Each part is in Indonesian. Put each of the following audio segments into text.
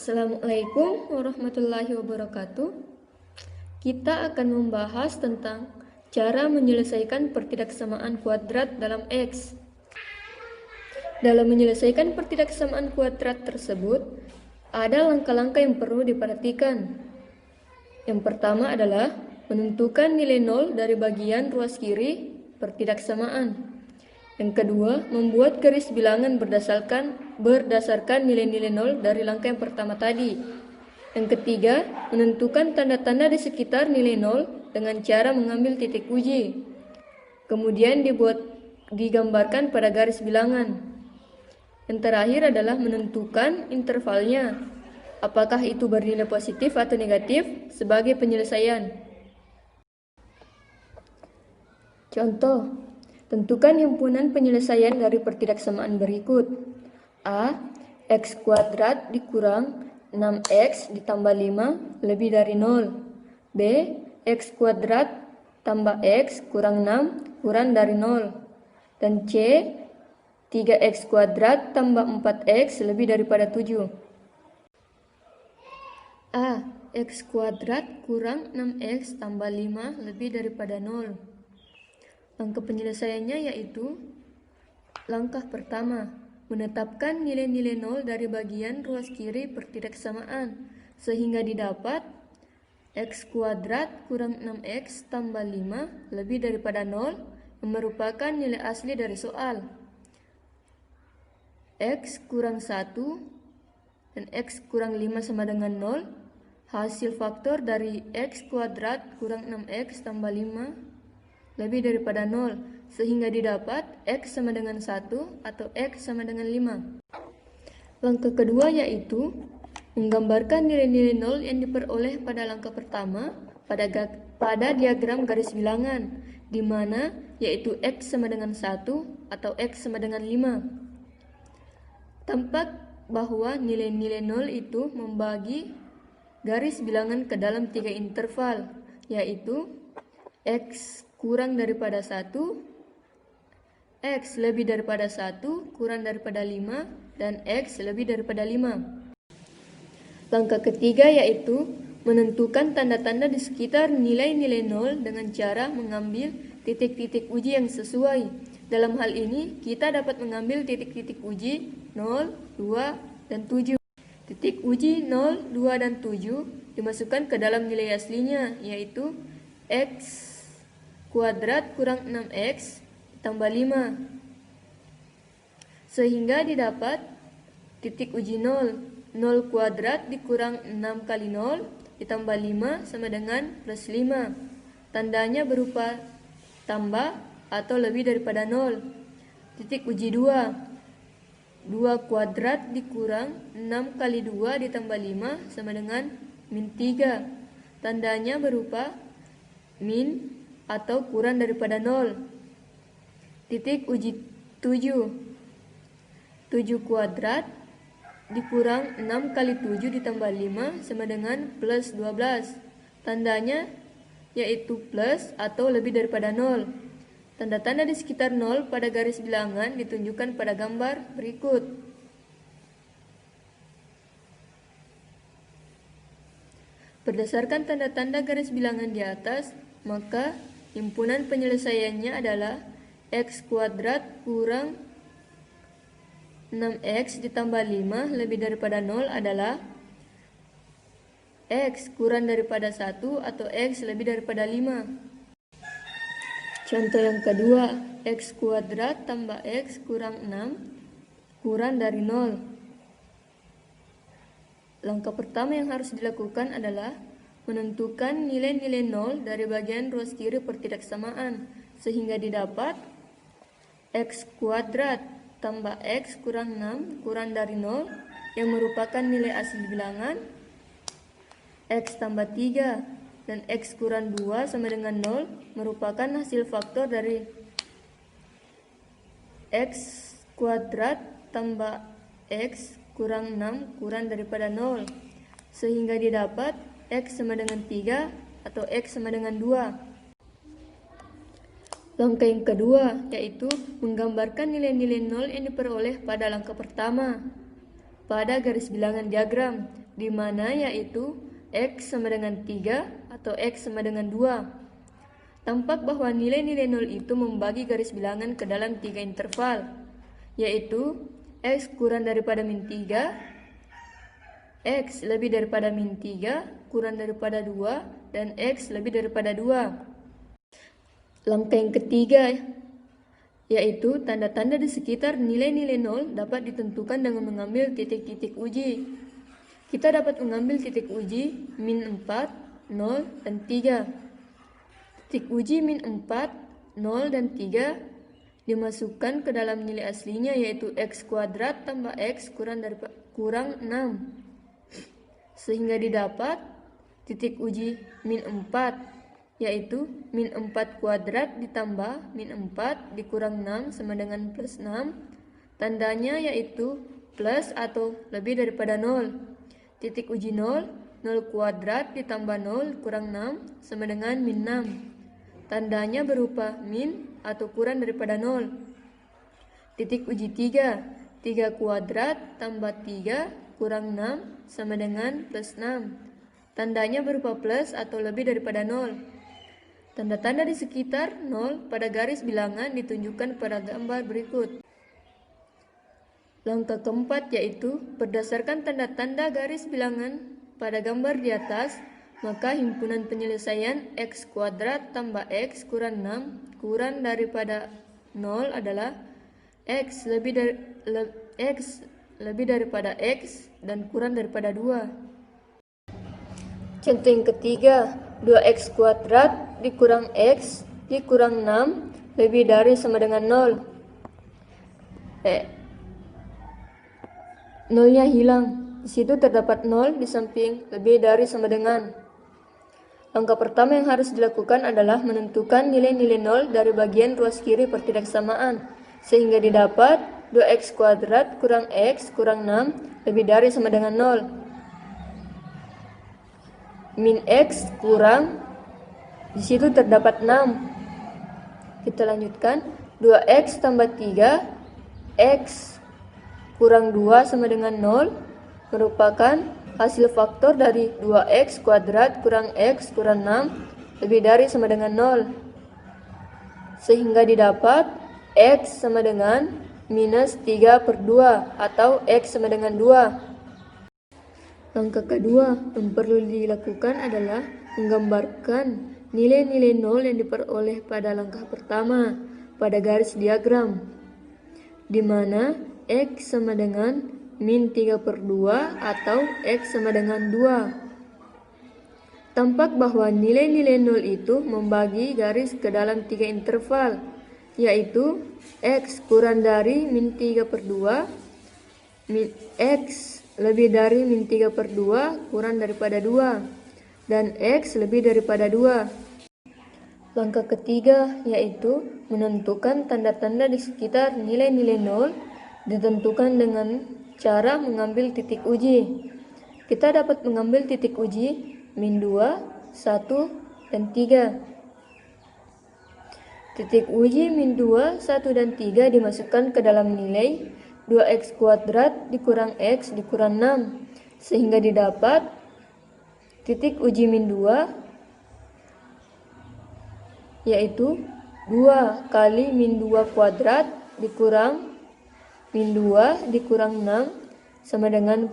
Assalamualaikum warahmatullahi wabarakatuh. Kita akan membahas tentang cara menyelesaikan pertidaksamaan kuadrat dalam X. Dalam menyelesaikan pertidaksamaan kuadrat tersebut, ada langkah-langkah yang perlu diperhatikan. Yang pertama adalah menentukan nilai nol dari bagian ruas kiri pertidaksamaan. Yang kedua, membuat garis bilangan berdasarkan nilai-nilai nol dari langkah yang pertama tadi. Yang ketiga, menentukan tanda-tanda di sekitar nilai nol dengan cara mengambil titik uji. Kemudian digambarkan pada garis bilangan. Yang terakhir adalah menentukan intervalnya. Apakah itu bernilai positif atau negatif sebagai penyelesaian. Contoh, tentukan himpunan penyelesaian dari pertidaksamaan berikut. A. X kuadrat dikurang 6X ditambah 5 lebih dari 0. B. X kuadrat tambah X kurang 6 kurang dari 0. Dan C. 3X kuadrat tambah 4X lebih daripada 7. A. X kuadrat kurang 6X tambah 5 lebih daripada 0. Langkah penyelesaiannya yaitu langkah pertama, menetapkan nilai-nilai nol dari bagian ruas kiri pertidaksamaan sehingga didapat X kuadrat kurang 6X tambah 5 lebih daripada 0 yang merupakan nilai asli dari soal. X kurang 1 dan X kurang 5 sama dengan 0. Hasil faktor dari X kuadrat kurang 6X tambah 5 lebih daripada 0, sehingga didapat X sama dengan 1 atau X sama dengan 5. Langkah kedua yaitu menggambarkan nilai-nilai 0 yang diperoleh pada langkah pertama pada diagram garis bilangan, di mana yaitu X sama dengan 1 atau X sama dengan 5. Tampak bahwa nilai-nilai 0 itu membagi garis bilangan ke dalam 3 interval, yaitu X kurang daripada 1, X lebih daripada 1, kurang daripada 5, dan X lebih daripada 5. Langkah ketiga yaitu menentukan tanda-tanda di sekitar nilai-nilai 0 dengan cara mengambil titik-titik uji yang sesuai. Dalam hal ini, kita dapat mengambil titik-titik uji 0, 2, dan 7. Titik uji 0, 2, dan 7 dimasukkan ke dalam nilai aslinya, yaitu X kuadrat kurang 6X tambah 5. Sehingga didapat titik uji 0. 0 kuadrat dikurang 6 kali 0 ditambah 5 sama dengan plus 5. Tandanya berupa tambah atau lebih daripada 0. Titik uji 2. 2 kuadrat dikurang 6 kali 2 ditambah 5 sama dengan min 3. Tandanya berupa min atau kurang daripada 0. Titik uji 7. 7 kuadrat dikurang 6 kali 7 ditambah 5 sama dengan plus 12. Tandanya yaitu plus atau lebih daripada 0. Tanda-tanda di sekitar 0 pada garis bilangan ditunjukkan pada gambar berikut. Berdasarkan tanda-tanda garis bilangan di atas, maka himpunan penyelesaiannya adalah X kuadrat kurang 6X ditambah 5 lebih daripada 0 adalah X kurang daripada 1 atau X lebih daripada 5. Contoh yang kedua, X kuadrat tambah X kurang 6 kurang dari 0. Langkah pertama yang harus dilakukan adalah menentukan nilai-nilai 0 dari bagian ruas kiri pertidaksamaan sehingga didapat X kuadrat tambah X kurang 6 kurang dari 0 yang merupakan nilai asli bilangan, X tambah 3 dan X kurang 2 sama dengan 0 merupakan hasil faktor dari X kuadrat tambah X kurang 6 kurang daripada 0 sehingga didapat X sama dengan 3 atau X sama dengan 2. Langkah yang kedua yaitu menggambarkan nilai-nilai 0 yang diperoleh pada langkah pertama pada garis bilangan diagram, di mana yaitu X sama dengan 3 atau X sama dengan 2. Tampak bahwa nilai-nilai 0 itu membagi garis bilangan ke dalam 3 interval, yaitu X kurang daripada min 3, X lebih daripada min 3, kurang daripada 2, dan X lebih daripada 2. Langkah yang ketiga, yaitu tanda-tanda di sekitar nilai-nilai 0 dapat ditentukan dengan mengambil titik-titik uji. Kita dapat mengambil titik uji min 4, 0, dan 3. Titik uji min 4, 0, dan 3 dimasukkan ke dalam nilai aslinya, yaitu X kuadrat tambah X kurang 6. Sehingga didapat titik uji min 4, yaitu min 4 kuadrat ditambah min 4 dikurang 6 sama dengan plus 6. Tandanya yaitu plus atau lebih daripada 0. Titik uji 0, 0 kuadrat ditambah 0 kurang 6 sama dengan min 6. Tandanya berupa min atau kurang daripada 0. Titik uji 3, 3 kuadrat tambah 3 kurang 6 sama dengan plus 6. Tandanya berupa plus atau lebih daripada 0. Tanda-tanda di sekitar 0 pada garis bilangan ditunjukkan pada gambar berikut. Langkah keempat yaitu berdasarkan tanda-tanda garis bilangan pada gambar di atas, maka himpunan penyelesaian X kuadrat tambah X kurang 6 kurang daripada 0 adalah X lebih daripada X dan kurang daripada 2. Contoh yang ketiga, 2X kuadrat dikurang X dikurang 6 lebih dari sama dengan 0. Nolnya hilang. Di situ terdapat 0 di samping lebih dari sama dengan. Langkah pertama yang harus dilakukan adalah menentukan nilai-nilai 0 dari bagian ruas kiri pertidaksamaan, sehingga didapat 2X kuadrat kurang X kurang 6 lebih dari sama dengan 0. Min X kurang, di situ terdapat 6. Kita lanjutkan, 2X tambah 3, X kurang 2 sama dengan 0 merupakan hasil faktor dari 2X kuadrat kurang X kurang 6 lebih dari sama dengan 0. Sehingga didapat X sama dengan minus 3/2 atau X sama dengan 2. Langkah kedua yang perlu dilakukan adalah menggambarkan nilai-nilai 0 yang diperoleh pada langkah pertama pada garis diagram, di mana X sama dengan min 3/2 atau X sama dengan 2. Tampak bahwa nilai-nilai 0 itu membagi garis ke dalam 3 interval, yaitu X kurang dari min 3/2, X lebih dari min 3/2 kurang daripada 2, dan X lebih daripada 2. Langkah ketiga yaitu menentukan tanda-tanda di sekitar nilai-nilai 0 ditentukan dengan cara mengambil titik uji. Kita dapat mengambil titik uji min 2, 1, dan 3. Titik uji min 2, 1, dan 3 dimasukkan ke dalam nilai 2X kuadrat dikurang X dikurang 6, sehingga didapat titik uji min 2 yaitu 2 kali min 2 kuadrat dikurang min 2 dikurang 6 sama dengan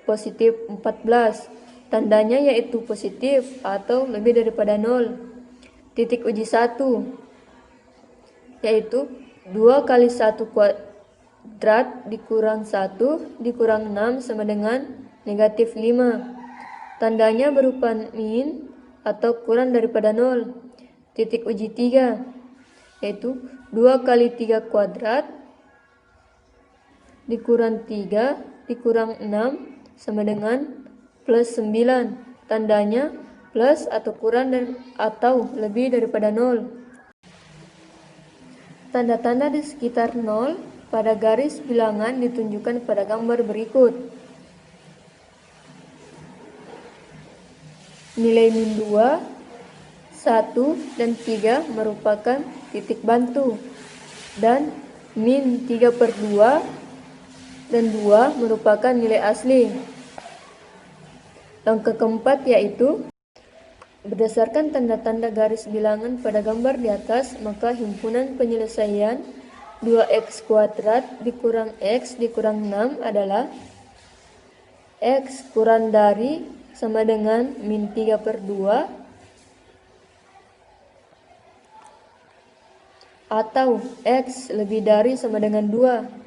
positif 14. Tandanya yaitu positif atau lebih daripada 0. Titik uji 1 yaitu 2 kali 1 kuadrat dikurang 1 dikurang 6 sama dengan negatif 5. Tandanya berupa min atau kurang daripada 0. Titik uji 3 yaitu 2 kali 3 kuadrat dikurang 3 dikurang 6 sama dengan plus 9. Tandanya plus atau kurang atau lebih daripada 0. Tanda-tanda di sekitar 0 pada garis bilangan ditunjukkan pada gambar berikut. Nilai min 2, 1, dan 3 merupakan titik bantu, dan min 3/2 dan 2 merupakan nilai asli. Langkah keempat yaitu berdasarkan tanda-tanda garis bilangan pada gambar di atas, maka himpunan penyelesaian 2x kuadrat dikurang x dikurang 6 adalah x kurang dari sama dengan min 3/2 atau x lebih dari sama dengan 2.